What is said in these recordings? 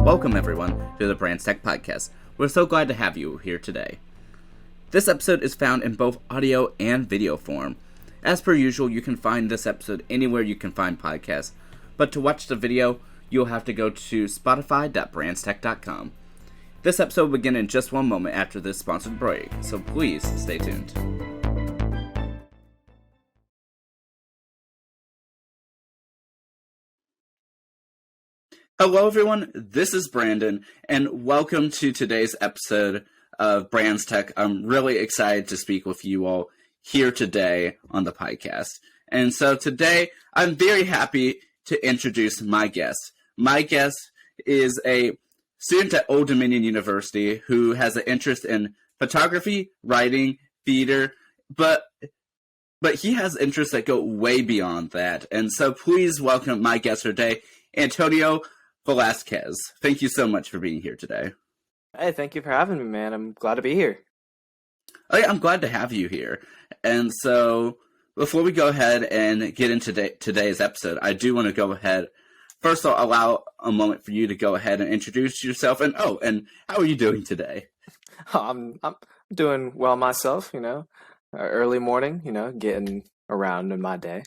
Welcome everyone to the Bran'sTech podcast. We're so glad to have you here today. This episode is found in both audio and video form. As per usual, you can find this episode anywhere you can find podcasts, but to watch the video, you'll have to go to spotify.brandstech.com. This episode will begin in just one moment after this sponsored break, so please stay tuned. Hello everyone, this is Brandon, and welcome to today's episode of Bran'sTech. I'm really excited to speak with you all here today on the podcast. And so today, I'm very happy to introduce my guest. My guest is a student at Old Dominion University who has an interest in photography, writing, theater, but he has interests that go way beyond that. And so please welcome my guest today, Antonio Velasquez. Thank you so much for being here today. Hey, thank you for having me, man. I'm glad to be here. Oh, yeah, I'm glad to have you here. And so before we go ahead and get into today's episode, I do want to go ahead. First, I'll allow a moment for you to go ahead and introduce yourself. And how are you doing today? I'm doing well myself, early morning, getting around in my day.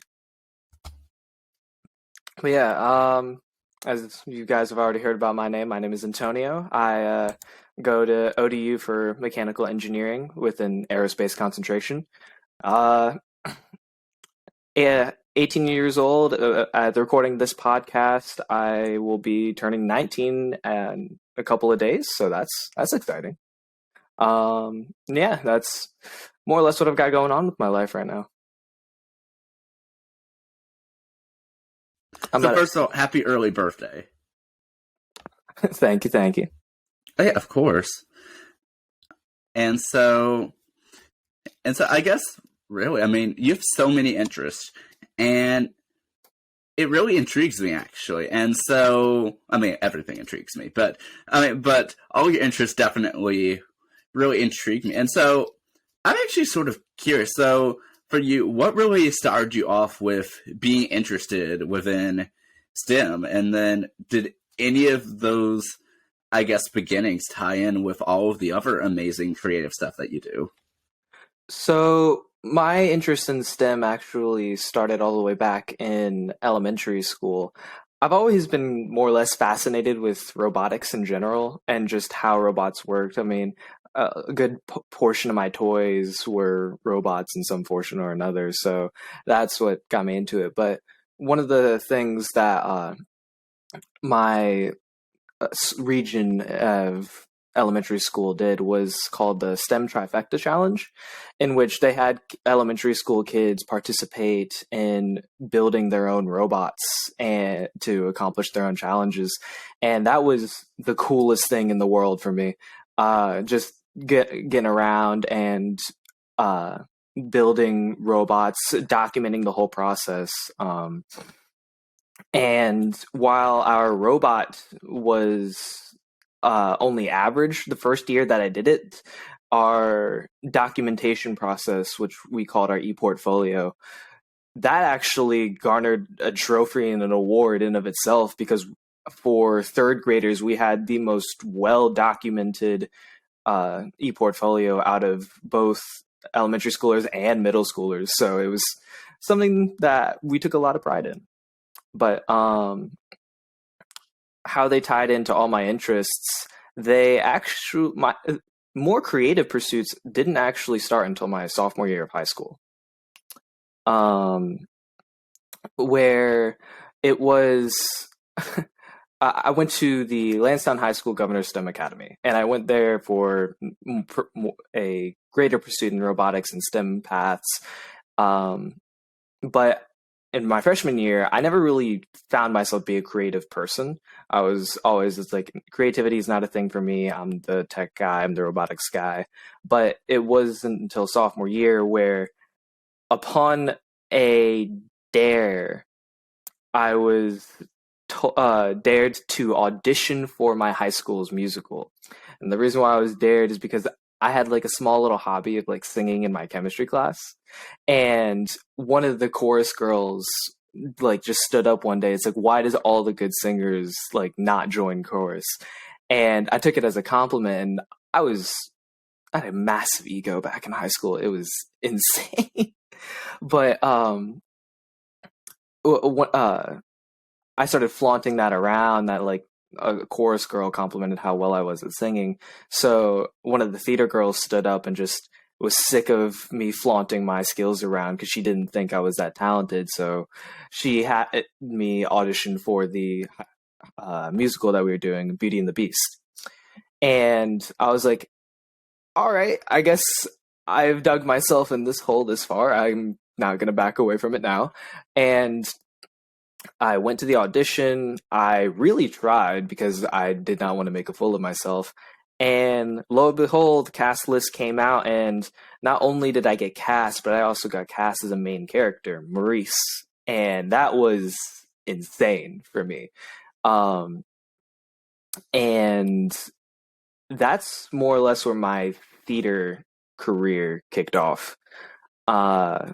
But yeah, as you guys have already heard about my name is Antonio. I go to ODU for mechanical engineering with an aerospace concentration. Yeah, 18 years old. At the recording this podcast, I will be turning 19 in a couple of days, so that's exciting. Yeah, that's more or less what I've got going on with my life right now. So first of all, happy early birthday. Thank you. Oh, yeah, of course. And so I guess, really, you have so many interests, and it really intrigues me, actually. And so, everything intrigues me, but all your interests definitely really intrigue me. And so I'm actually sort of curious. So for you, what really started you off with being interested within STEM? And then did any of those, I guess, beginnings tie in with all of the other amazing creative stuff that you do? So my interest in STEM actually started all the way back in elementary school. I've always been more or less fascinated with robotics in general and just how robots worked. A good portion of my toys were robots in some portion or another, so that's what got me into it. But one of the things that my region of elementary school did was called the STEM Trifecta Challenge, in which they had elementary school kids participate in building their own robots and to accomplish their own challenges. And that was the coolest thing in the world for me. Just getting around and building robots, documenting the whole process. And while our robot was only average the first year that I did it, our documentation process, which we called our e-portfolio, that actually garnered a trophy and an award in of itself, because for third graders, we had the most well-documented e-portfolio out of both elementary schoolers and middle schoolers. So it was something that we took a lot of pride in. But how they tied into all my interests, my more creative pursuits didn't actually start until my sophomore year of high school, where it was I went to the Lansdowne High School Governor's STEM Academy, and I went there for a greater pursuit in robotics and STEM paths. But in my freshman year, I never really found myself be a creative person. I was always just like, creativity is not a thing for me. I'm the tech guy, I'm the robotics guy. But it wasn't until sophomore year where, upon a dare, I was dared to audition for my high school's musical. And the reason why I was dared is because I had like a small little hobby of like singing in my chemistry class. And one of the chorus girls like just stood up one day. It's like, why does all the good singers like not join chorus? And I took it as a compliment, and I was I had a massive ego back in high school. It was insane. But I started flaunting that around, that like a chorus girl complimented how well I was at singing. So one of the theater girls stood up and just was sick of me flaunting my skills around because she didn't think I was that talented. So she had me audition for the musical that we were doing, Beauty and the Beast. And I was like, all right, I guess I've dug myself in this hole this far. I'm not going to back away from it now. And I went to the audition. I really tried because I did not want to make a fool of myself. And lo and behold, the cast list came out, and not only did I get cast, but I also got cast as a main character, Maurice. And that was insane for me. Um, and that's more or less where my theater career kicked off. Uh,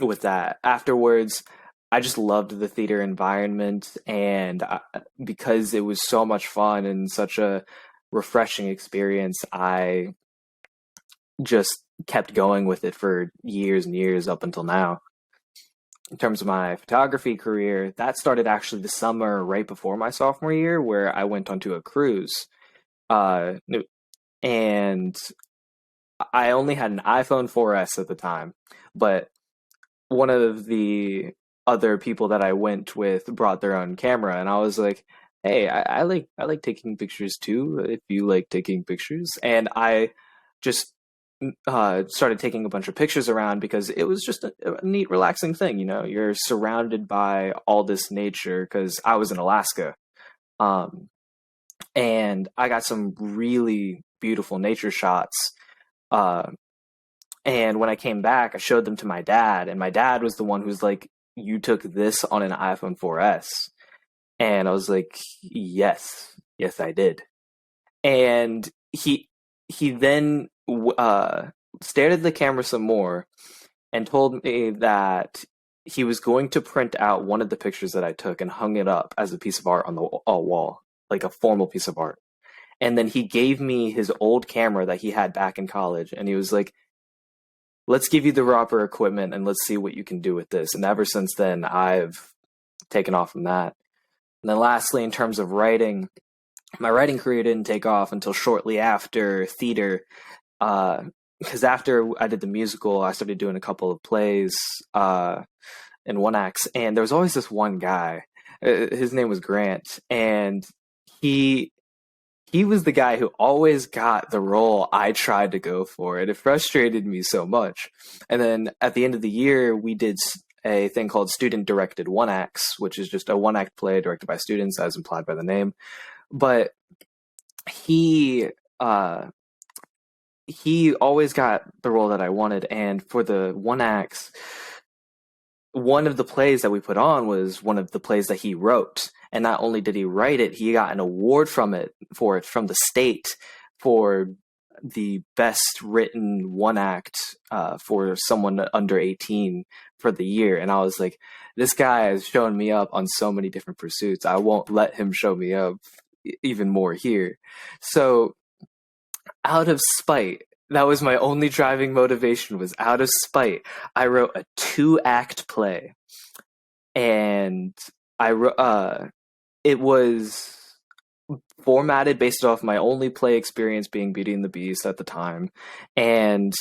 with that, afterwards, I just loved the theater environment, and because it was so much fun and such a refreshing experience, I just kept going with it for years and years up until now. In terms of my photography career, that started actually the summer right before my sophomore year, where I went onto a cruise. Uh, and I only had an iPhone 4S at the time, but one of the other people that I went with brought their own camera, and I was like, "Hey, I like taking pictures too. If you like taking pictures," and I just started taking a bunch of pictures around because it was just a neat, relaxing thing. You know, you're surrounded by all this nature because I was in Alaska, um, and I got some really beautiful nature shots. Uh, and when I came back, I showed them to my dad, and my dad was the one who's like, "You took this on an iPhone 4S." And I was like, "Yes, yes, I did." And he then stared at the camera some more and told me that he was going to print out one of the pictures that I took and hung it up as a piece of art on the wall, like a formal piece of art. And then he gave me his old camera that he had back in college, and he was like, "Let's give you the proper equipment and let's see what you can do with this." And ever since then, I've taken off from that. And then lastly, in terms of writing, my writing career didn't take off until shortly after theater. Because after I did the musical, I started doing a couple of plays in one acts, and there was always this one guy. His name was Grant, and he he was the guy who always got the role I tried to go for, and it frustrated me so much. And then at the end of the year, we did a thing called student directed one acts, which is just a one act play directed by students, as implied by the name. But he he always got the role that I wanted, and for the one acts, one of the plays that we put on was one of the plays that he wrote. And not only did he write it, he got an award from it from the state for the best written one act for someone under 18 for the year. And I was like, this guy has shown me up on so many different pursuits. I won't let him show me up even more here. So out of spite, that was my only driving motivation, was out of spite. I wrote a 2-act play, and it was formatted based off my only play experience being Beauty and the Beast at the time, and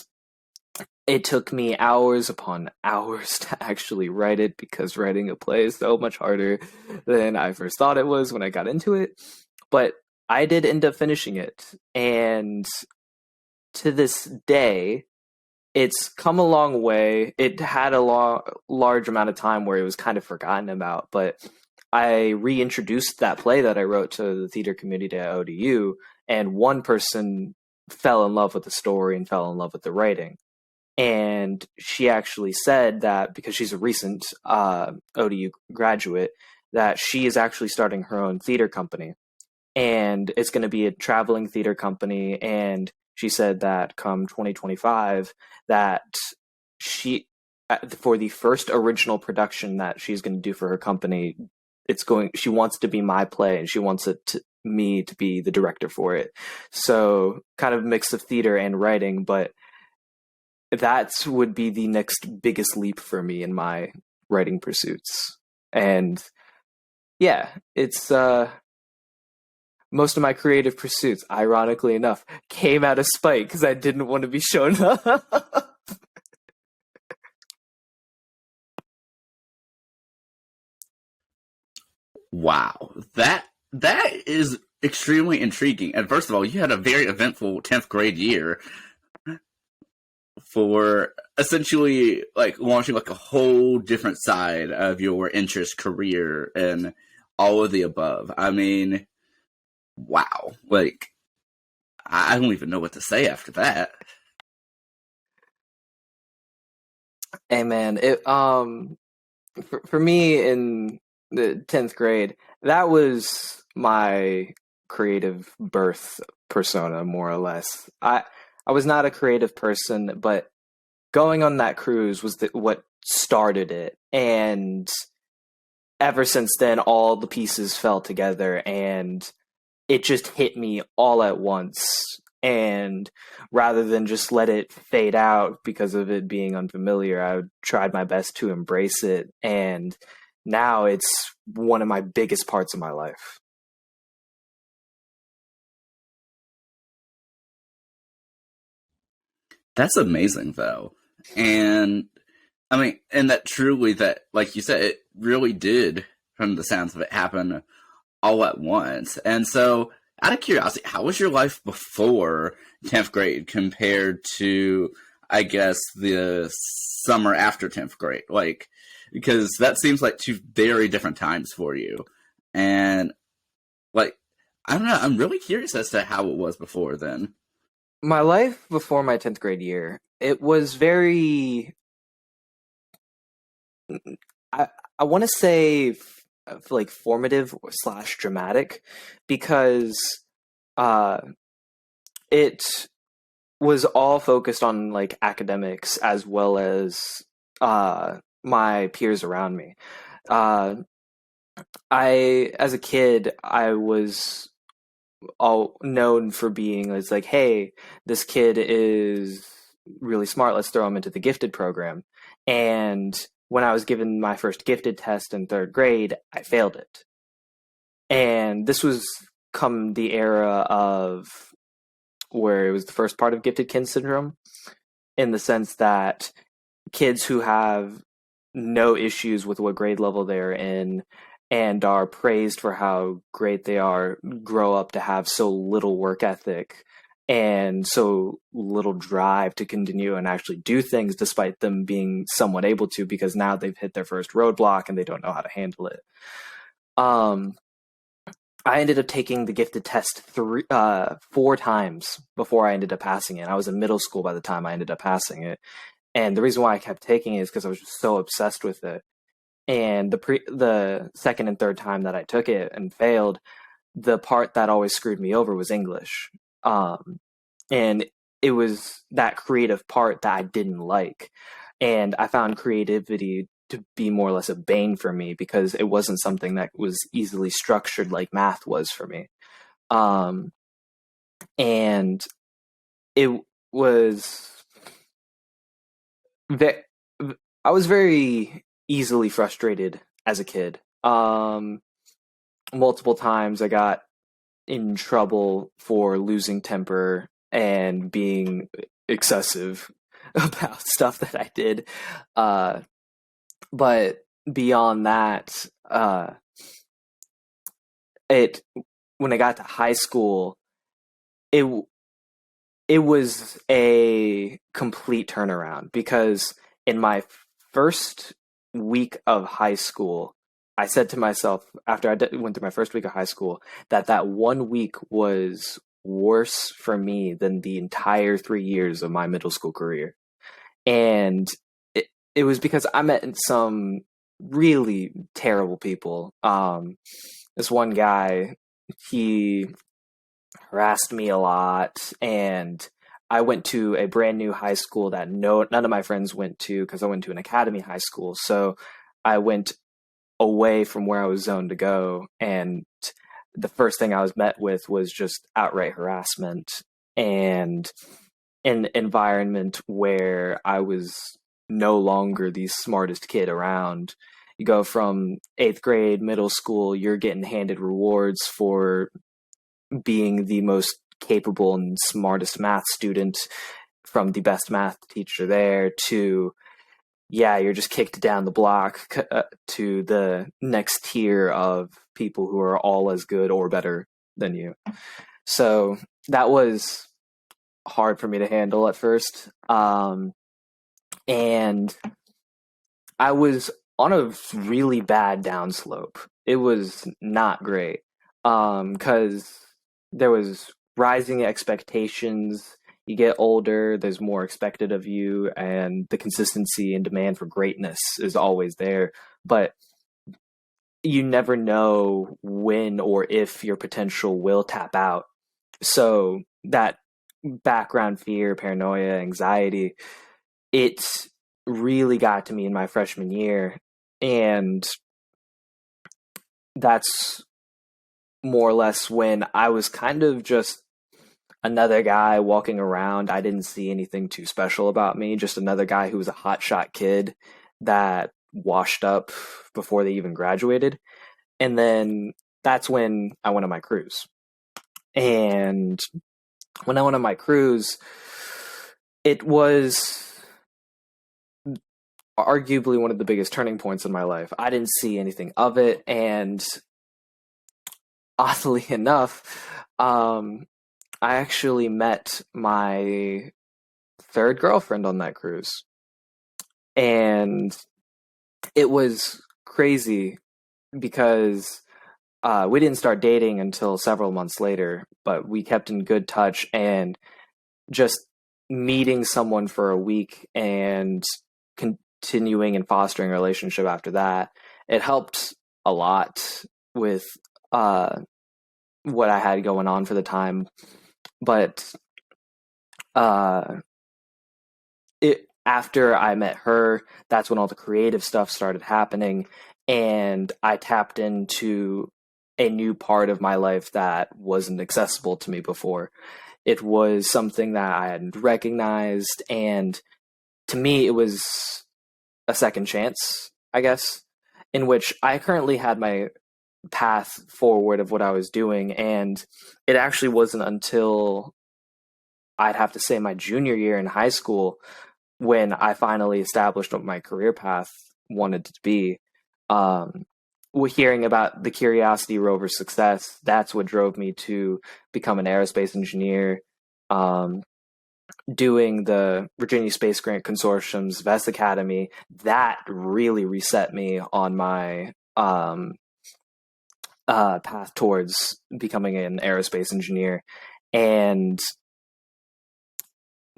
it took me hours upon hours to actually write it, because writing a play is so much harder than I first thought it was when I got into it. But I did end up finishing it, and to this day, it's come a long way. It had a large amount of time where it was kind of forgotten about, but I reintroduced that play that I wrote to the theater community at ODU, and one person fell in love with the story and fell in love with the writing. And she actually said that, because she's a recent ODU graduate, that she is actually starting her own theater company. And it's going to be a traveling theater company. And she said that come 2025, that she for the first original production that she's going to do for her company. She wants to be my play, and she wants me to be the director for it. So kind of a mix of theater and writing, but that would be the next biggest leap for me in my writing pursuits. And yeah, it's most of my creative pursuits, ironically enough, came out of spite because I didn't want to be shown up. Wow, that is extremely intriguing. And first of all, you had a very eventful 10th grade year for essentially like launching like a whole different side of your interest, career, and all of the above. I mean, wow. Like I don't even know what to say after that. Hey man, for me in the 10th grade, that was my creative birth persona, more or less. I was not a creative person, but going on that cruise was what started it. And ever since then, all the pieces fell together and it just hit me all at once. And rather than just let it fade out because of it being unfamiliar, I tried my best to embrace it. And now it's one of my biggest parts of my life. That's amazing though. And I mean, and that truly that like you said, it really did from the sounds of it happen all at once. And so out of curiosity, how was your life before 10th grade compared to I guess the summer after 10th grade? Like because that seems like two very different times for you. And like I don't know, I'm really curious as to how it was before then. My life before my 10th grade year, it was very, I, I want to say like formative slash dramatic because uh, it was all focused on like academics as well as my peers around me. Uh, as a kid, I was all known for being it's like, hey, this kid is really smart. Let's throw him into the gifted program. And when I was given my first gifted test in third grade, I failed it. And this was come the era of where it was the first part of gifted kin syndrome, in the sense that kids who have no issues with what grade level they're in and are praised for how great they are grow up to have so little work ethic and so little drive to continue and actually do things despite them being somewhat able to because now they've hit their first roadblock and they don't know how to handle it. Um, I ended up taking the gifted test four times before I ended up passing it. I was in middle school by the time I ended up passing it. And the reason why I kept taking it is because I was just so obsessed with it. And the second and third time that I took it and failed, the part that always screwed me over was English. And it was that creative part that I didn't like. And I found creativity to be more or less a bane for me because it wasn't something that was easily structured like math was for me. Um, and it was ve- I was very easily frustrated as a kid. Multiple times I got in trouble for losing temper and being excessive about stuff that I did. Uh, but beyond that, it when I got to high school, it it was a complete turnaround because in my first week of high school, I said to myself after went through my first week of high school that 1 week was worse for me than the entire 3 years of my middle school career. And it was because I met some really terrible people. This one guy, he harassed me a lot, and I went to a brand new high school that none of my friends went to because I went to an academy high school. So I went away from where I was zoned to go, and the first thing I was met with was just outright harassment and an environment where I was no longer the smartest kid around. You go from eighth grade, middle school, you're getting handed rewards for being the most capable and smartest math student from the best math teacher there to, yeah, you're just kicked down the block to the next tier of people who are all as good or better than you. So that was hard for me to handle at first. And I was on a really bad downslope. It was not great because there was rising expectations. You get older, there's more expected of you, and the consistency and demand for greatness is always there. But you never know when or if your potential will tap out. So that background fear, paranoia, anxiety, it really got to me in my freshman year. And that's more or less when I was kind of just another guy walking around. I didn't see anything too special about me, just another guy who was a hotshot kid that washed up before they even graduated. And then that's when I went on my cruise. And when I went on my cruise, it was arguably one of the biggest turning points in my life. I didn't see anything of it, and oddly enough, I actually met my third girlfriend on that cruise, and it was crazy because we didn't start dating until several months later, but we kept in good touch, and just meeting someone for a week and continuing and fostering a relationship after that, it helped a lot with what I had going on for the time. But after I met her, that's when all the creative stuff started happening, and I tapped into a new part of my life that wasn't accessible to me before. It was something that I hadn't recognized, and to me, it was a second chance, I guess, in which I currently had my path forward of what I was doing, and it actually wasn't until I'd have to say my junior year in high school when I finally established what my career path wanted to be. Hearing about the Curiosity rover success, that's what drove me to become an aerospace engineer. Doing the Virginia Space Grant Consortium's VEST Academy, that really reset me on my path towards becoming an aerospace engineer. And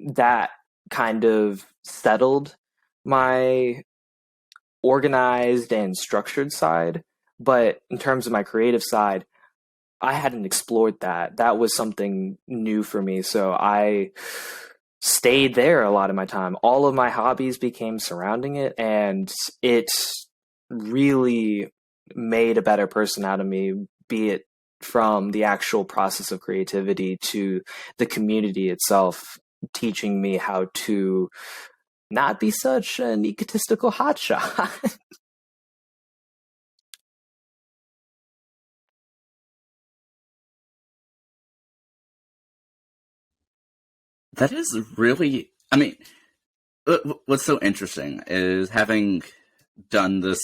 that kind of settled my organized and structured side. But in terms of my creative side, I hadn't explored that. That was something new for me. So I stayed there a lot of my time. All of my hobbies became surrounding it, and it really made a better person out of me, be it from the actual process of creativity to the community itself, teaching me how to not be such an egotistical hotshot. That is really, I mean, what's so interesting is having done this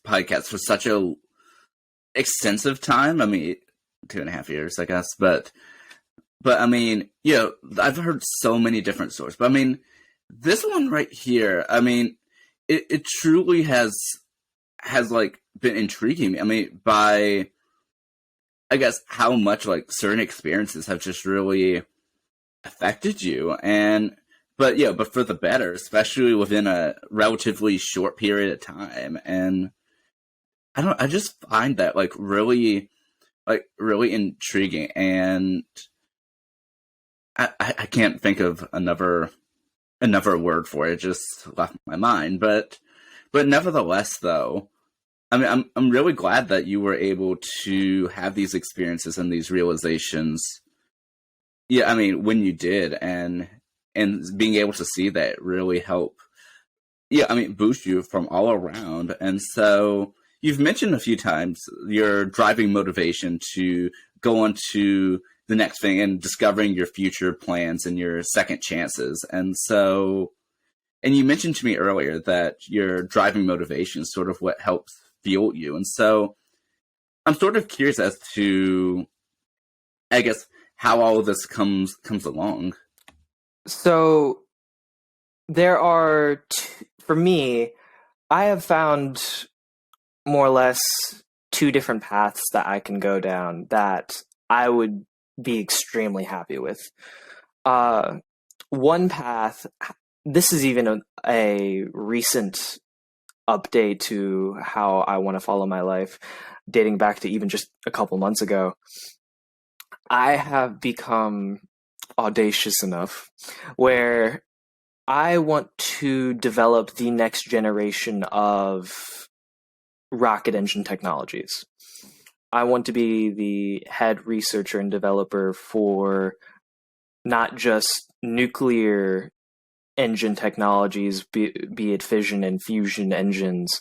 podcast for such a extensive time. I mean, 2.5 years, I guess, but I mean, I've heard so many different stories, but I mean, this one right here, I mean, it truly has like been intriguing me. I mean, by, I guess, how much like certain experiences have just really affected you, but for the better, especially within a relatively short period of time. And I just find that like really intriguing. And I can't think of another word for it. It just left my mind. But nevertheless, though, I mean, I'm really glad that you were able to have these experiences and these realizations. Yeah, I mean, when you did, and being able to see that really help. Yeah, I mean, boost you from all around. And so you've mentioned a few times your driving motivation to go on to the next thing and discovering your future plans and your second chances. And you mentioned to me earlier that your driving motivation is sort of what helps fuel you. And so I'm sort of curious as to, I guess, how all of this comes along. So there are, for me, I have found more or less two different paths that I can go down that I would be extremely happy with. Uh, One path, this is even a recent update to how I want to follow my life, dating back to even just a couple months ago. I have become audacious enough where I want to develop the next generation of rocket engine technologies. I want to be the head researcher and developer for not just nuclear engine technologies, be it fission and fusion engines,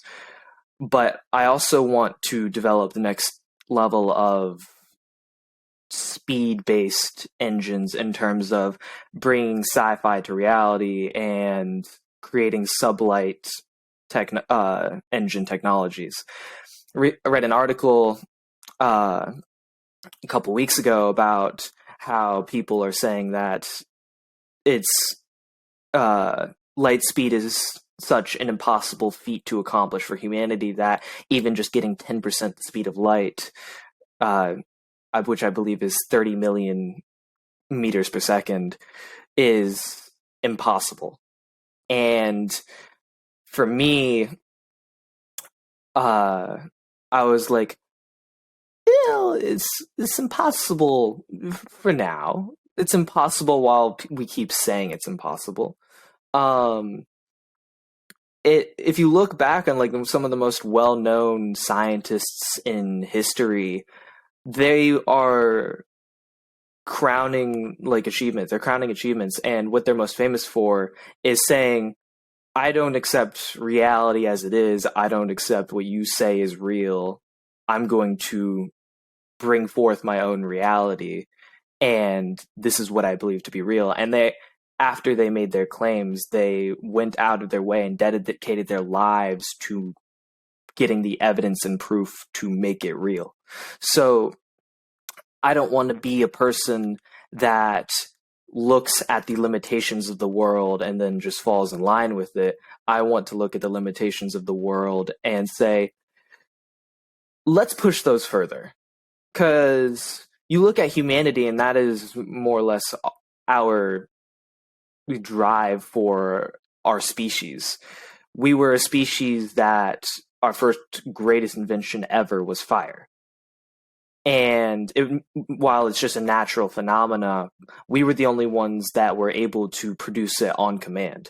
but I also want to develop the next level of speed-based engines in terms of bringing sci-fi to reality and creating sublight engine technologies. I read an article a couple weeks ago about how people are saying that it's light speed is such an impossible feat to accomplish for humanity that even just getting 10% the speed of light, which I believe is 30 million meters per second, is impossible. And for me, I was like, it's impossible for now. It's impossible while we keep saying it's impossible. Um, if you look back on like some of the most well-known scientists in history, they are crowning like achievements. They're crowning achievements, and what they're most famous for is saying, "I don't accept reality as it is. I don't accept what you say is real. I'm going to bring forth my own reality, and this is what I believe to be real." And after they made their claims, they went out of their way and dedicated their lives to getting the evidence and proof to make it real. So I don't want to be a person that looks at the limitations of the world and then just falls in line with it. I want to look at the limitations of the world and say, let's push those further. Because you look at humanity, and that is more or less our drive for our species. We were a species that our first greatest invention ever was fire. And while it's just a natural phenomena, we were the only ones that were able to produce it on command.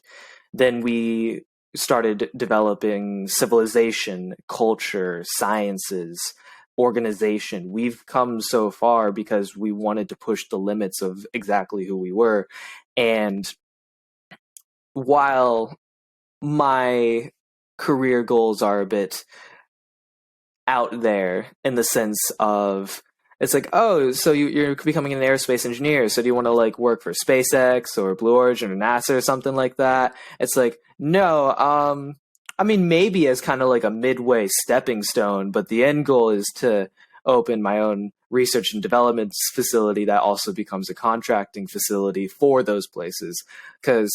Then we started developing civilization, culture, sciences, organization. We've come so far because we wanted to push the limits of exactly who we were. And while my career goals are a bit out there in the sense of, it's like, oh, so you're becoming an aerospace engineer, so do you want to like work for SpaceX or Blue Origin or NASA or something like that? It's like, no, I mean, maybe as kind of like a midway stepping stone, but the end goal is to open my own research and development facility that also becomes a contracting facility for those places. Because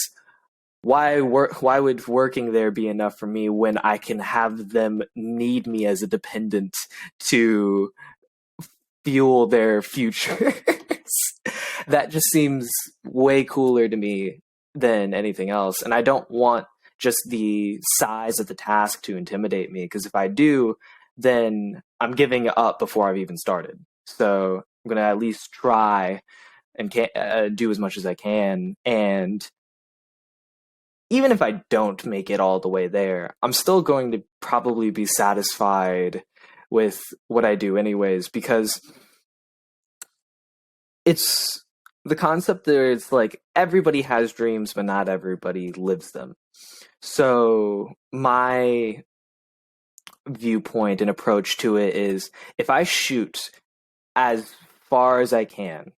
why would working there be enough for me when I can have them need me as a dependent to fuel their futures? That just seems way cooler to me than anything else. And I don't want just the size of the task to intimidate me, because if I do, then I'm giving up before I've even started. So I'm going to at least try and do as much as I can. And even if I don't make it all the way there, I'm still going to probably be satisfied with what I do anyways, because it's the concept there is like everybody has dreams, but not everybody lives them. So my viewpoint and approach to it is if I shoot as far as I can,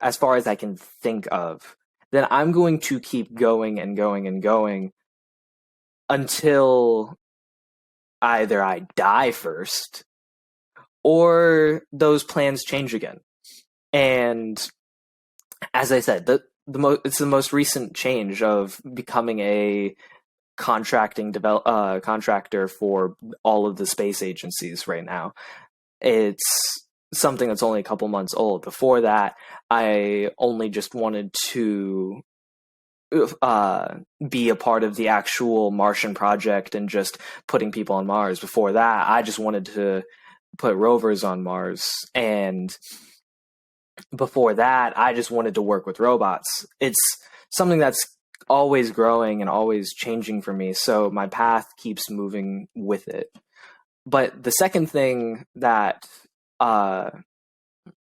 as far as I can think of, then I'm going to keep going and going and going until either I die first or those plans change again. And as I said, it's the most recent change of becoming a contractor for all of the space agencies right now. It's something that's only a couple months old. Before that, I only just wanted to be a part of the actual Martian project and just putting people on Mars. Before that, I just wanted to put rovers on Mars. And before that, I just wanted to work with robots. It's something that's always growing and always changing for me, so my path keeps moving with it. But the second thing that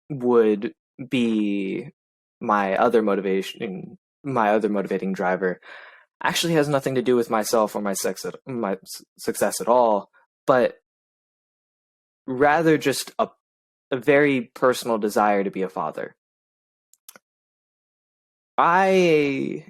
would be my other motivating driver actually has nothing to do with myself or my success at all, but rather just a very personal desire to be a father. I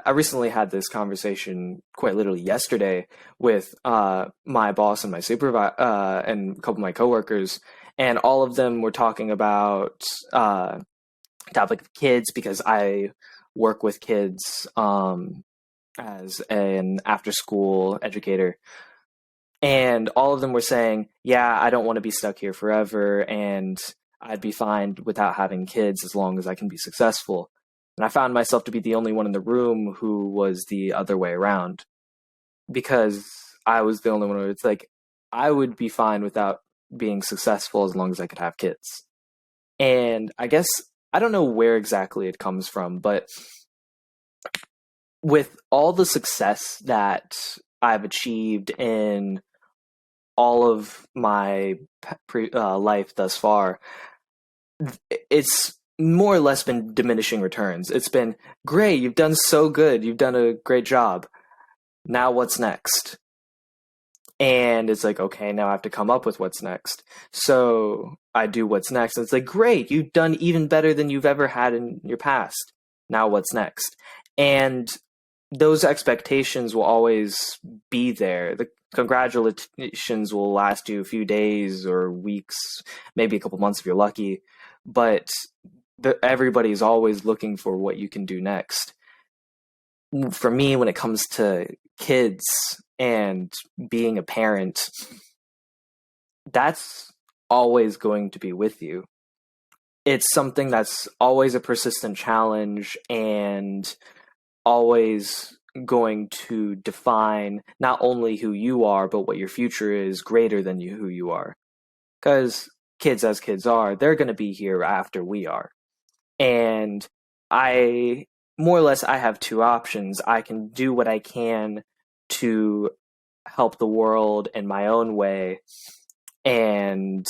recently had this conversation quite literally yesterday with my boss and my supervisor and a couple of my coworkers, and all of them were talking about topic of kids because I work with kids as an after-school educator. And all of them were saying, yeah, I don't want to be stuck here forever, and I'd be fine without having kids as long as I can be successful. And I found myself to be the only one in the room who was the other way around, because I was the only one who it's like, I would be fine without being successful as long as I could have kids. And I guess, I don't know where exactly it comes from, but with all the success that I've achieved in all of my life thus far, it's more or less been diminishing returns. It's been, great, you've done so good, you've done a great job. Now what's next? And it's like, okay, now I have to come up with what's next. So I do what's next. And it's like, great, you've done even better than you've ever had in your past. Now what's next? And those expectations will always be there. The congratulations will last you a few days or weeks, maybe a couple months if you're lucky. But everybody's always looking for what you can do next. For me, when it comes to kids and being a parent, that's always going to be with you. It's something that's always a persistent challenge and always going to define not only who you are, but what your future is greater than who you are. Because kids, as kids are, they're going to be here after we are. And I have two options. I can do what I can to help the world in my own way and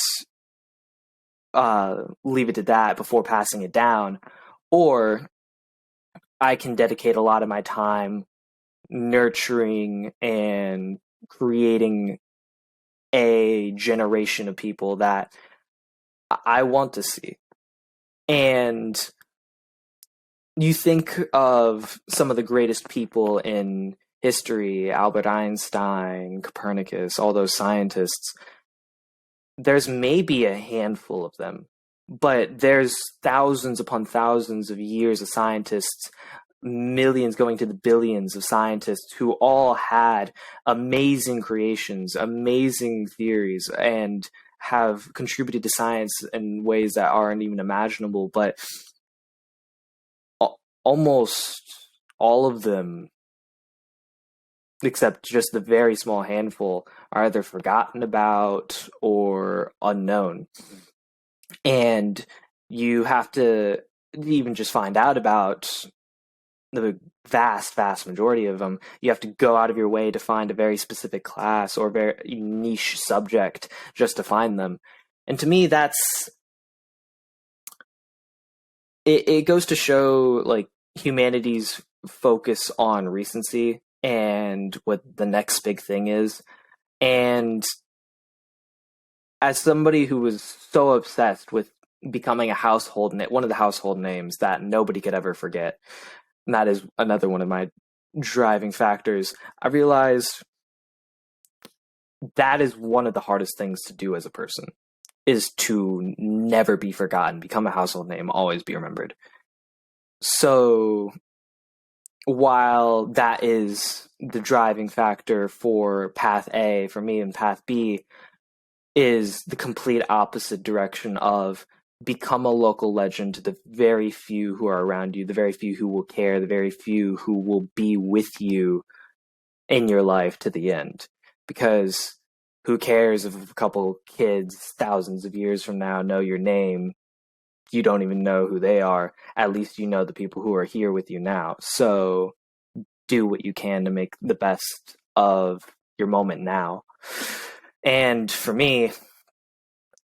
leave it to that before passing it down, or I can dedicate a lot of my time nurturing and creating a generation of people that I want to see. And you think of some of the greatest people in history, Albert Einstein, Copernicus, all those scientists. There's maybe a handful of them, but there's thousands upon thousands of years of scientists, millions going to the billions of scientists who all had amazing creations, amazing theories, and have contributed to science in ways that aren't even imaginable. But almost all of them, except just the very small handful, are either forgotten about or unknown. And you have to even just find out about the vast majority of them, you have to go out of your way to find a very specific class or very niche subject just to find them. And to me, it goes to show like humanity's focus on recency and what the next big thing is. And as somebody who was so obsessed with becoming one of the household names that nobody could ever forget, and that is another one of my driving factors, I realized that is one of the hardest things to do as a person, is to never be forgotten, become a household name, always be remembered. So while that is the driving factor for path A for me, and path B is the complete opposite direction of become a local legend to the very few who are around you, the very few who will care, the very few who will be with you in your life to the end. Because who cares if a couple kids thousands of years from now know your name? You don't even know who they are. At least you know the people who are here with you now. So do what you can to make the best of your moment now. And for me,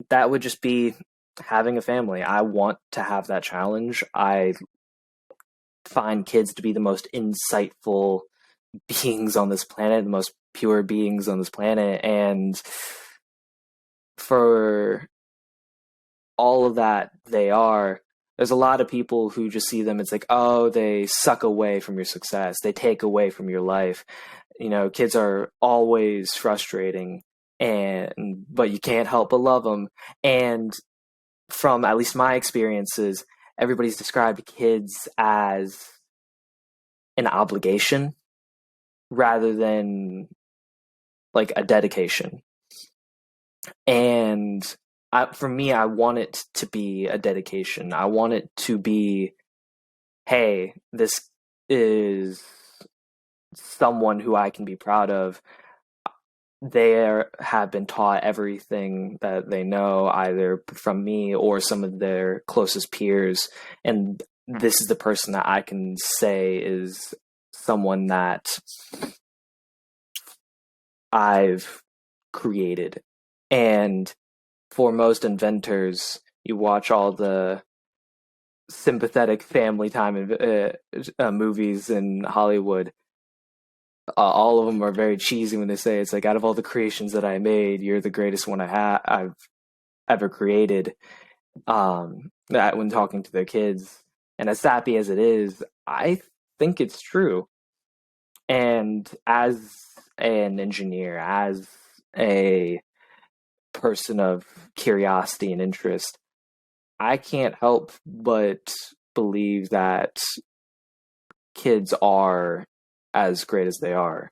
that would just be having a family. I want to have that challenge. I find kids to be the most insightful beings on this planet, the most pure beings on this planet. And for all of that there's a lot of people who just see them, it's like, oh, they suck away from your success, they take away from your life. Kids are always frustrating, but you can't help but love them. And from at least my experiences, everybody's described kids as an obligation rather than like a dedication. And for me, I want it to be a dedication. I want it to be, hey, this is someone who I can be proud of. They have been taught everything that they know, either from me or some of their closest peers. And this is the person that I can say is someone that I've created. And for most inventors, you watch all the sympathetic family time movies in Hollywood. All of them are very cheesy when they say it's like, out of all the creations that I made, you're the greatest one I've ever created. That when talking to their kids, and as sappy as it is, I think it's true. And as an engineer, as a person of curiosity and interest, I can't help but believe that kids are as great as they are.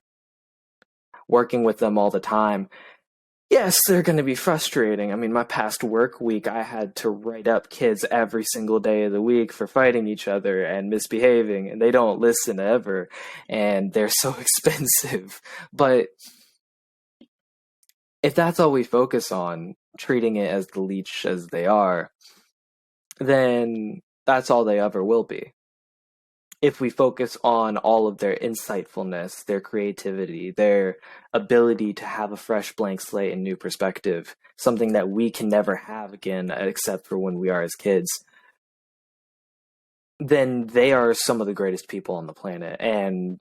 Working with them all the time, yes, they're going to be frustrating. I mean, my past work week, I had to write up kids every single day of the week for fighting each other and misbehaving, and they don't listen ever, and they're so expensive. But if that's all we focus on, treating it as the leech as they are, then that's all they ever will be. If we focus on all of their insightfulness, their creativity, their ability to have a fresh blank slate and new perspective, something that we can never have again except for when we are as kids, then they are some of the greatest people on the planet. And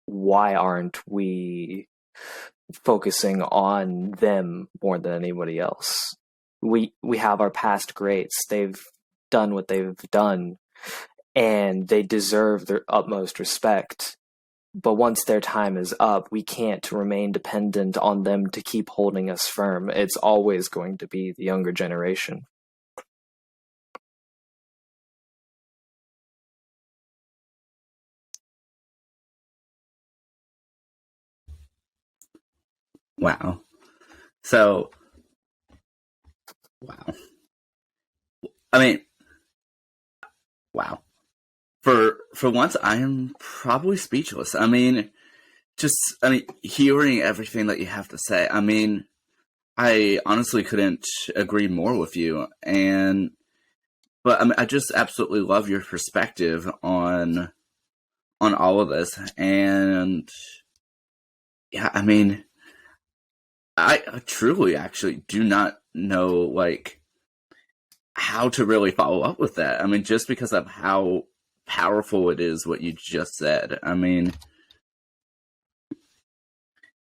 why aren't we focusing on them more than anybody else? We have our past greats. They've done what they've done, and they deserve their utmost respect. But once their time is up, we can't remain dependent on them to keep holding us firm. It's always going to be the younger generation. Wow. So, wow. I mean, wow. For once, I am probably speechless. I mean, hearing everything that you have to say. I mean, I honestly couldn't agree more with you. And but I mean, I just absolutely love your perspective on all of this, and yeah, I mean, I truly actually do not know like how to really follow up with that. I mean, just because of how powerful it is what you just said. I mean,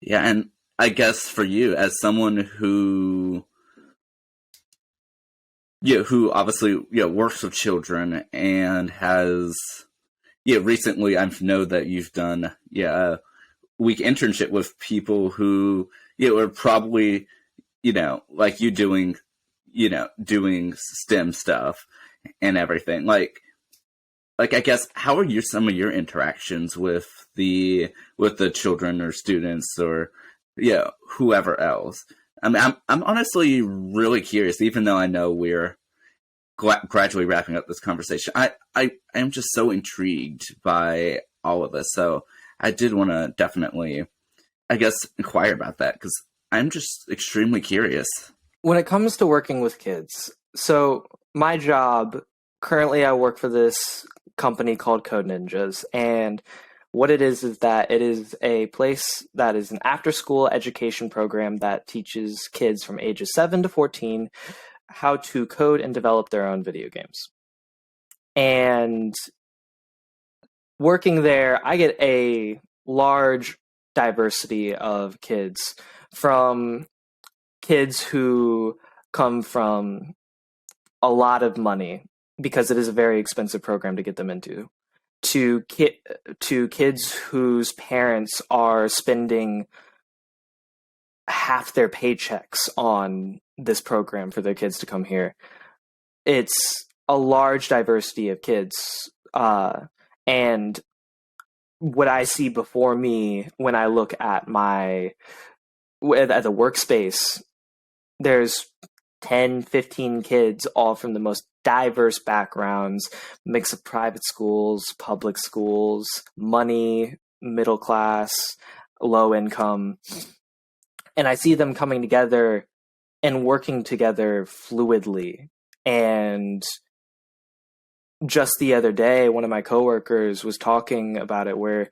yeah, and I guess for you as someone who who obviously works with children and has recently I know that you've done a week internship with people who are probably like you doing doing STEM stuff and everything like I guess how are some of your interactions with the children or students or whoever else. I mean, I'm honestly really curious, even though I know we're gradually wrapping up this conversation. I am just so intrigued by all of this, so I did want to definitely, I guess, inquire about that because I'm just extremely curious. When it comes to working with kids, so my job currently, I work for this company called Code Ninjas, and what it is that it is a place that is an after-school education program that teaches kids from ages 7 to 14 how to code and develop their own video games. And working there, I get a large diversity of kids, from kids who come from a lot of money because it is a very expensive program to get them into, to kids whose parents are spending half their paychecks on this program for their kids to come here. It's a large diversity of kids, and what I see before me when I look at at the workspace, there's 10, 15 kids, all from the most diverse backgrounds, mix of private schools, public schools, money, middle class, low income. And I see them coming together and working together fluidly. And just the other day, one of my coworkers was talking about it where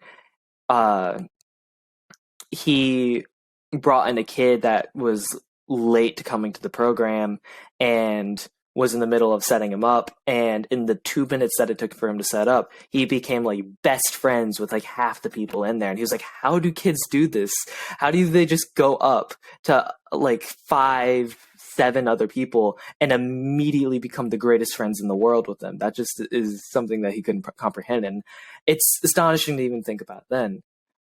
he brought in a kid that was late to coming to the program and was in the middle of setting him up, and in the 2 minutes that it took for him to set up, he became like best friends with like half the people in there. And he was like, how do kids do this? How do they just go up to like 5, 7 other people and immediately become the greatest friends in the world with them? That just is something that he couldn't comprehend, and it's astonishing to even think about then.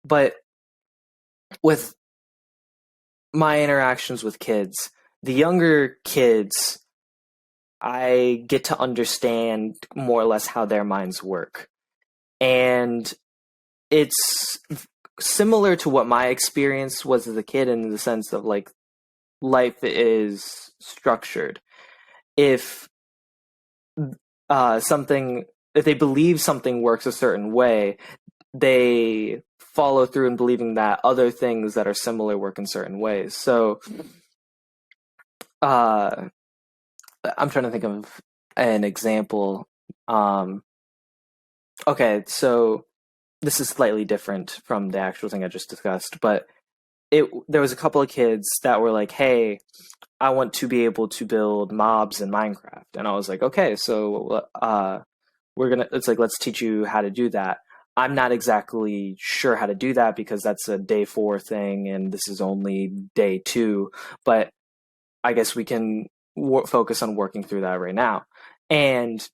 But with my interactions with kids, the younger kids, I get to understand more or less how their minds work. And it's similar to what my experience was as a kid, in the sense of like life is structured. If if they believe something works a certain way, they follow through in believing that other things that are similar work in certain ways. So I'm trying to think of an example. Okay, so this is slightly different from the actual thing I just discussed, but there was a couple of kids that were like, hey, I want to be able to build mobs in Minecraft. And I was like, okay, so it's like, let's teach you how to do that. I'm not exactly sure how to do that because that's a day 4 thing and this is only day 2, but I guess we can focus on working through that right now. And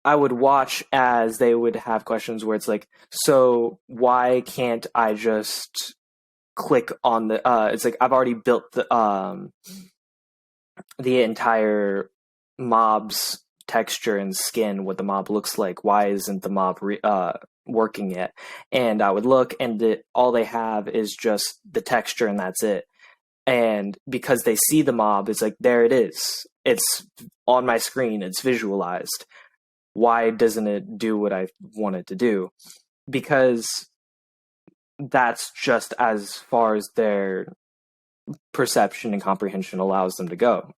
I would watch as they would have questions where it's like, so why can't I just click on the it's like, I've already built the entire mob's texture and skin, what the mob looks like. Why isn't the mob working yet? And I would look, and all they have is just the texture, and that's it. And because they see the mob, it's like, there it is. It's on my screen. It's visualized. Why doesn't it do what I want it to do? Because that's just as far as their perception and comprehension allows them to go.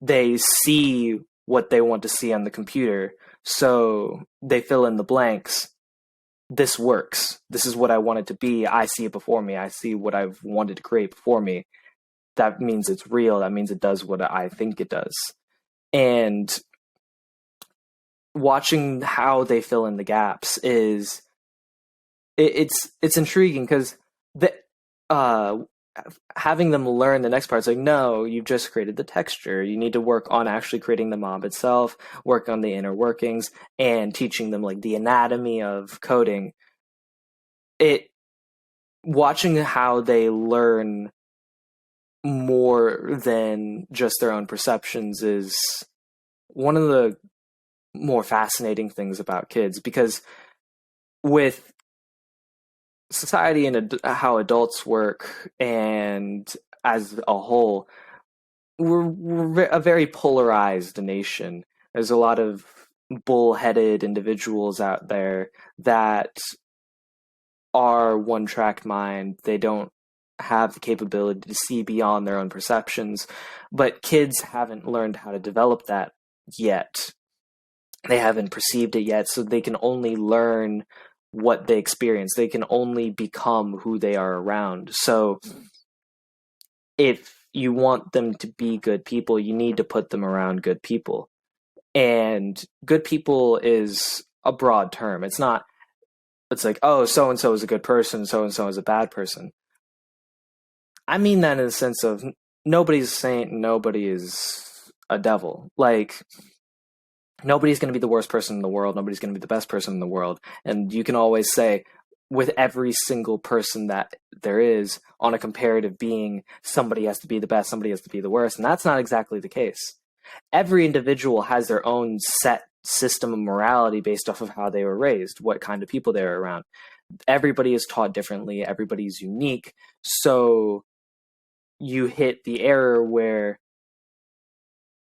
They see what they want to see on the computer. So they fill in the blanks. This works. This is what I want it to be. I see it before me. I see what I've wanted to create before me. That means it's real. That means it does what I think it does. And watching how they fill in the gaps is it's intriguing because the having them learn the next part is like, no, you've just created the texture. You need to work on actually creating the mob itself, work on the inner workings, and teaching them like the anatomy of coding. Watching how they learn more than just their own perceptions is one of the more fascinating things about kids, because with society and how adults work and as a whole, we're a very polarized nation. There's a lot of bullheaded individuals out there that are one-track mind. They don't have the capability to see beyond their own perceptions, but kids haven't learned how to develop that yet. They haven't perceived it yet, so they can only learn what they experience. They can only become who they are around. So if you want them to be good people, you need to put them around good people. And good people is a broad term. It's like, oh, so-and-so is a good person, so-and-so is a bad person. I mean that in the sense of nobody's a saint, nobody is a devil. Like, nobody's going to be the worst person in the world. Nobody's going to be the best person in the world. And you can always say, with every single person that there is on a comparative being, somebody has to be the best, somebody has to be the worst. And that's not exactly the case. Every individual has their own set system of morality based off of how they were raised, what kind of people they were around. Everybody is taught differently. Everybody's unique. So you hit the error where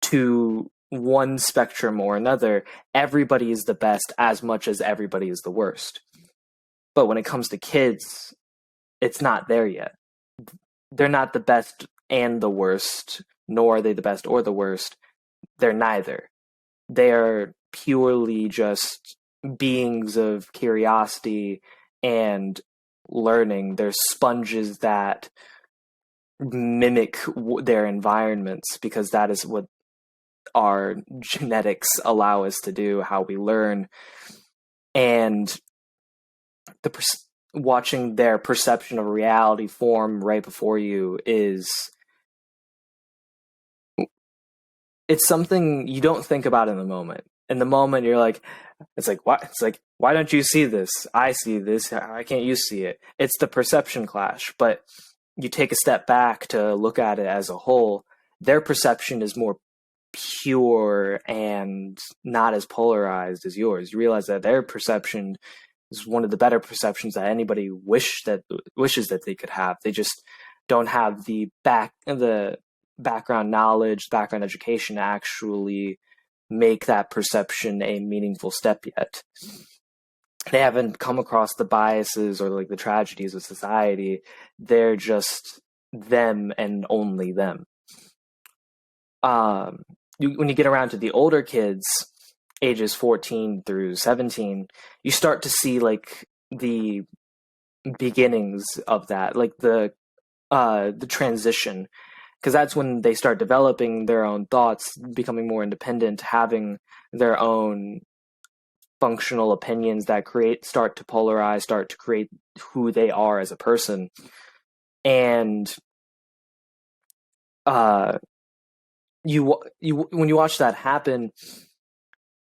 to one spectrum or another, everybody is the best as much as everybody is the worst. But when it comes to kids, it's not there yet. They're not the best and the worst, nor are they the best or the worst. They're neither. They are purely just beings of curiosity and learning. They're sponges that mimic their environments, because that is what our genetics allow us to do, how we learn. And watching their perception of reality form right before you it's something you don't think about in the moment. In the moment, you're like, it's like, why don't you see this? I see this. Why can't you see it? It's the perception clash. But you take a step back to look at it as a whole, their perception is more pure and not as polarized as yours. You realize that their perception is one of the better perceptions that anybody wishes that they could have. They just don't have the background knowledge, background education to actually make that perception a meaningful step yet. They haven't come across the biases or like the tragedies of society. They're just them and only them. When you get around to the older kids, ages 14 through 17, you start to see like the beginnings of that, like the transition, because that's when they start developing their own thoughts, becoming more independent, having their own functional opinions that start to polarize, start to create who they are as a person. And when you watch that happen,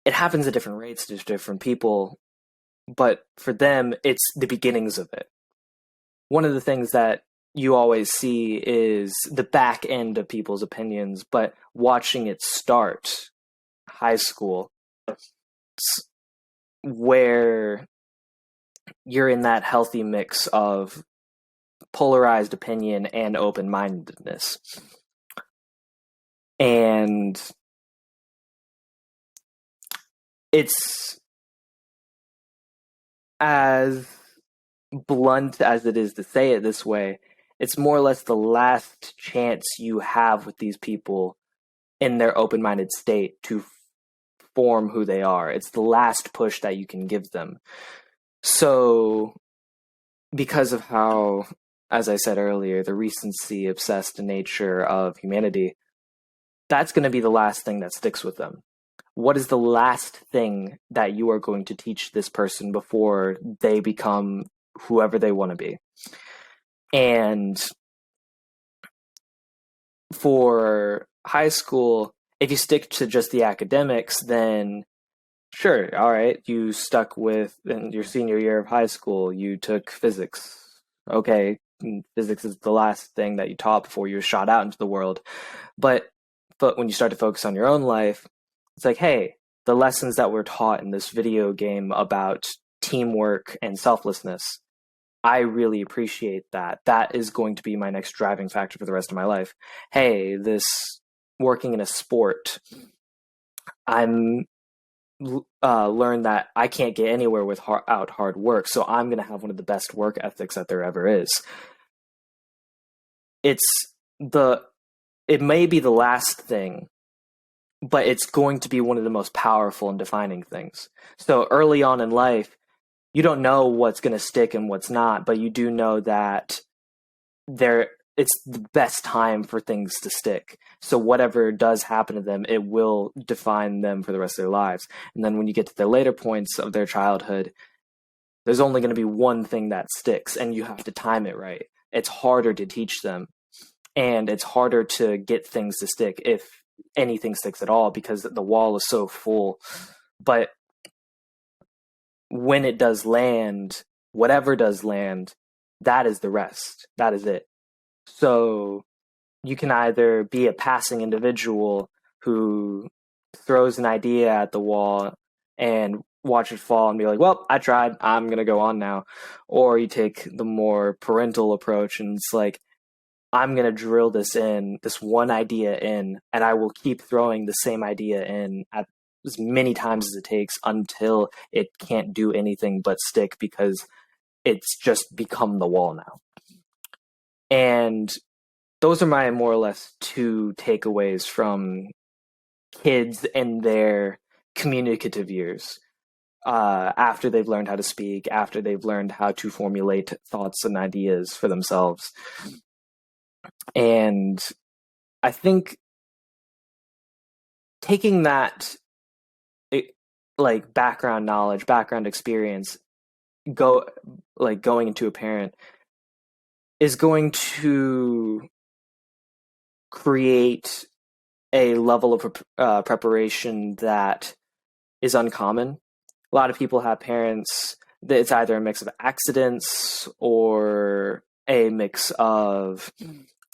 it happens at different rates to different people, but for them, it's the beginnings of it. One of the things that you always see is the back end of people's opinions, but watching it start, high school, where you're in that healthy mix of polarized opinion and open-mindedness. And it's as blunt as it is to say it this way, it's more or less the last chance you have with these people in their open-minded state to form who they are. It's the last push that you can give them. So because of how, as I said earlier, the recency obsessed nature of humanity, that's going to be the last thing that sticks with them. What is the last thing that you are going to teach this person before they become whoever they want to be? And for high school, if you stick to just the academics, then sure, all right, you stuck with, in your senior year of high school, you took physics. Okay, physics is the last thing that you taught before you were shot out into the world. But when you start to focus on your own life, it's like, hey, the lessons that were taught in this video game about teamwork and selflessness, I really appreciate that. That is going to be my next driving factor for the rest of my life. Hey, this working in a sport, I'm learned that I can't get anywhere without hard work, so I'm going to have one of the best work ethics that there ever is. It may be the last thing, but it's going to be one of the most powerful and defining things. So early on in life, you don't know what's going to stick and what's not, but you do know that it's the best time for things to stick. So whatever does happen to them, it will define them for the rest of their lives. And then when you get to the later points of their childhood, there's only going to be one thing that sticks, and you have to time it right. It's harder to teach them, and it's harder to get things to stick, if anything sticks at all, because the wall is so full. But when it does land, whatever does land, that is the rest. That is it. So you can either be a passing individual who throws an idea at the wall and watch it fall and be like, well, I tried, I'm going to go on now. Or you take the more parental approach and it's like, I'm going to drill this one idea in, and I will keep throwing the same idea in at as many times as it takes until it can't do anything but stick, because it's just become the wall now. And those are my more or less two takeaways from kids in their communicative years, after they've learned how to speak, after they've learned how to formulate thoughts and ideas for themselves. And I think taking that like background knowledge, background experience, going into a parent is going to create a level of preparation that is uncommon. A lot of people have parents that it's either a mix of accidents or a mix of,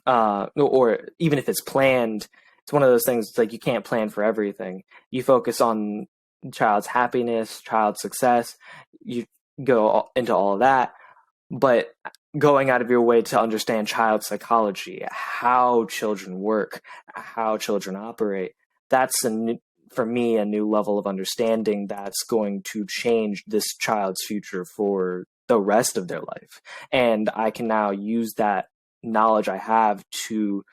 or even if it's planned, it's one of those things, it's like you can't plan for everything. You focus on child's happiness, child's success, you go into all of that, but going out of your way to understand child psychology, how children work, how children operate, that's for me a new level of understanding that's going to change this child's future for the rest of their life. And I can now use that knowledge I have to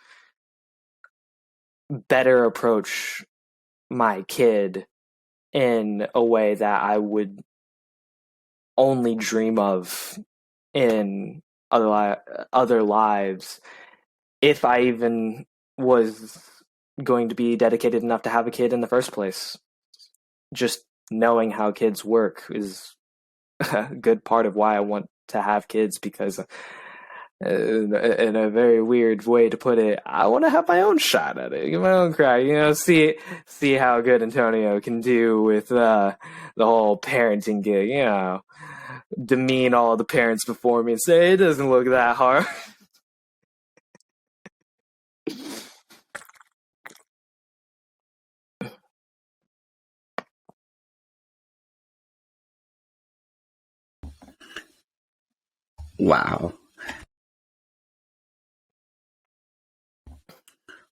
better approach my kid in a way that I would only dream of in other lives, if I even was going to be dedicated enough to have a kid in the first place. Just knowing how kids work is a good part of why I want to have kids, because in a very weird way to put it, I want to have my own shot at it, get my own crack, see how good Antonio can do with the whole parenting gig, demean all the parents before me and say it doesn't look that hard. Wow.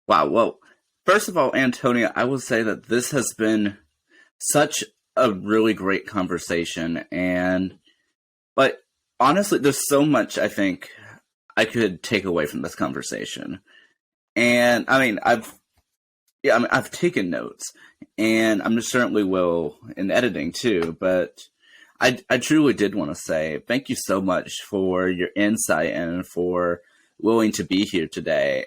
Wow. Well, first of all, Antonio, I will say that this has been such a really great conversation. But honestly, there's so much I think I could take away from this conversation. And I mean, yeah, I mean, I've taken notes, and I'm certainly will in editing too. But I truly did want to say thank you so much for your insight and for willing to be here today.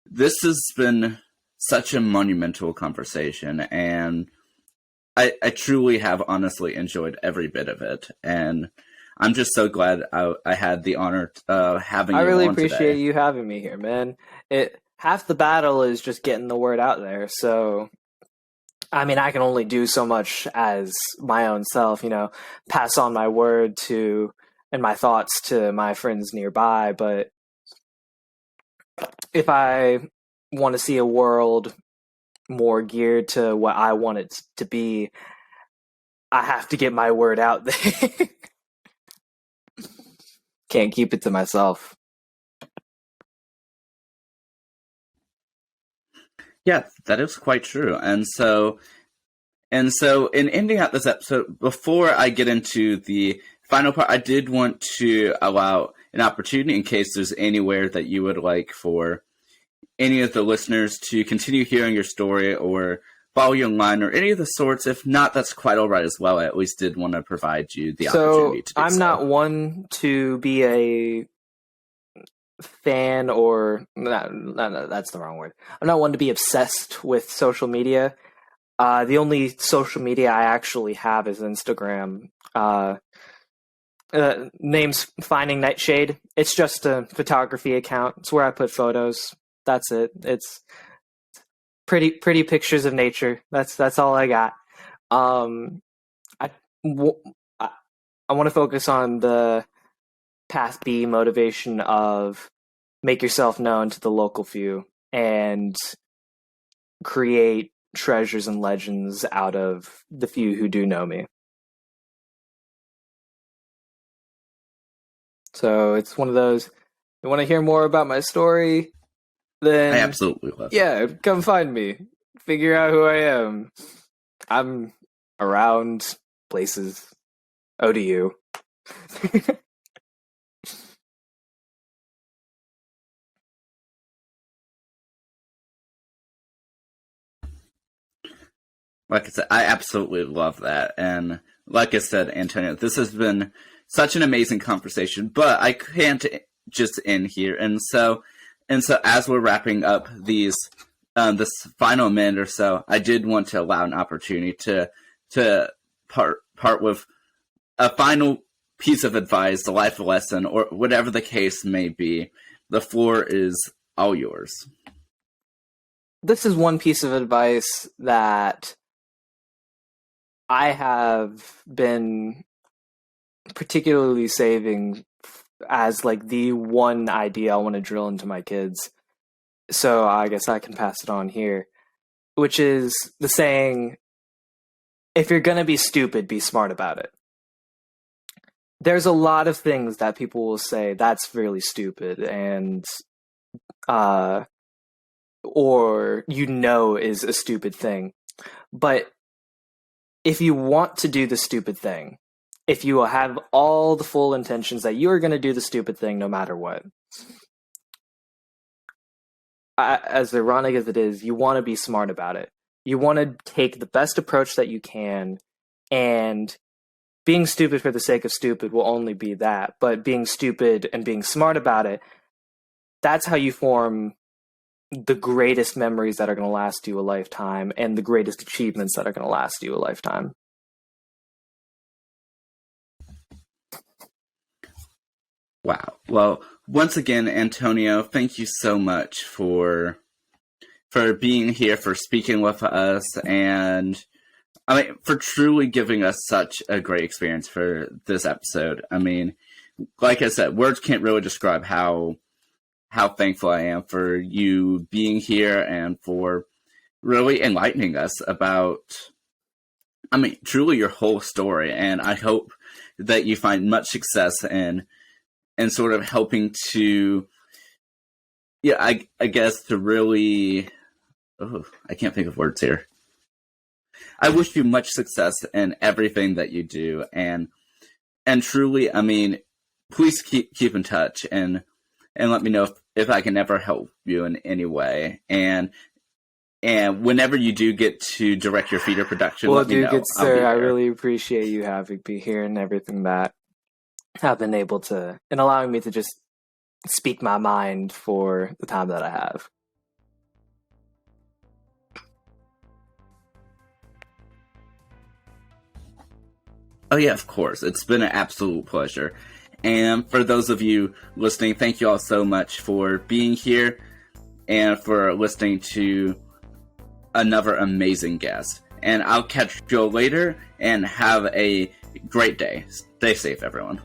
This has been such a monumental conversation, and I truly have honestly enjoyed every bit of it. And I'm just so glad I had the honor having I you really on appreciate today. you having me here, man. It half the battle is just getting the word out there. So, I mean, I can only do so much as my own self, pass on my word to and my thoughts to my friends nearby. But if I want to see a world more geared to what I want it to be, I have to get my word out there. Can't keep it to myself. Yeah, that is quite true. And so in ending out this episode, before I get into the final part, I did want to allow an opportunity in case there's anywhere that you would like for any of the listeners to continue hearing your story or follow you online or any of the sorts. If not, that's quite all right as well. I at least did want to provide you the opportunity So to do I'm so. not one to be a fan or no, that's the wrong word. I'm not one to be obsessed with social media. The only social media I actually have is Instagram. Name's Finding Nightshade. It's just a photography account. It's where I put photos. That's it. It's pretty pictures of nature. That's all I got. Um, I w- I want to focus on the path B motivation of make yourself known to the local few and create treasures and legends out of the few who do know me. So it's one of those, you want to hear more about my story? I Then, absolutely love it. yeah, come find me. Figure out who I am. I'm around places. Oh, to you. Like I said, I absolutely love that. And like I said, Antonio, this has been such an amazing conversation, but I can't just end here. And so as we're wrapping up this final minute or so, I did want to allow an opportunity to part with a final piece of advice, a life lesson, or whatever the case may be. The floor is all yours. This is one piece of advice that I have been particularly saving as like the one idea I want to drill into my kids. So I guess I can pass it on here, which is the saying, if you're going to be stupid, be smart about it. There's a lot of things that people will say that's really stupid and uh or is a stupid thing. But if you want to do the stupid thing, if you have all the full intentions that you are going to do the stupid thing no matter what, as ironic as it is, you want to be smart about it. You want to take the best approach that you can, and being stupid for the sake of stupid will only be that. But being stupid and being smart about it, that's how you form the greatest memories that are going to last you a lifetime and the greatest achievements that are going to last you a lifetime. Wow. Well, once again, Antonio, thank you so much for being here, for speaking with us, and I mean, for truly giving us such a great experience for this episode. I mean, like I said, words can't really describe how thankful I am for you being here and for really enlightening us about, I mean, truly your whole story. And I hope that you find much success in sort of helping to, yeah, I guess to really, oh, I can't think of words here. I wish you much success in everything that you do, and truly, I mean, please keep in touch and let me know if I can ever help you in any way. And And whenever you do get to direct your feeder production, Well, let me know. good I'll be sir, I there. really appreciate you having me here and everything that I've been able to, and allowing me to just speak my mind for the time that I have. Oh yeah, of course. It's been an absolute pleasure. And for those of you listening, thank you all so much for being here and for listening to another amazing guest. And I'll catch you all later and have a great day. Stay safe, everyone.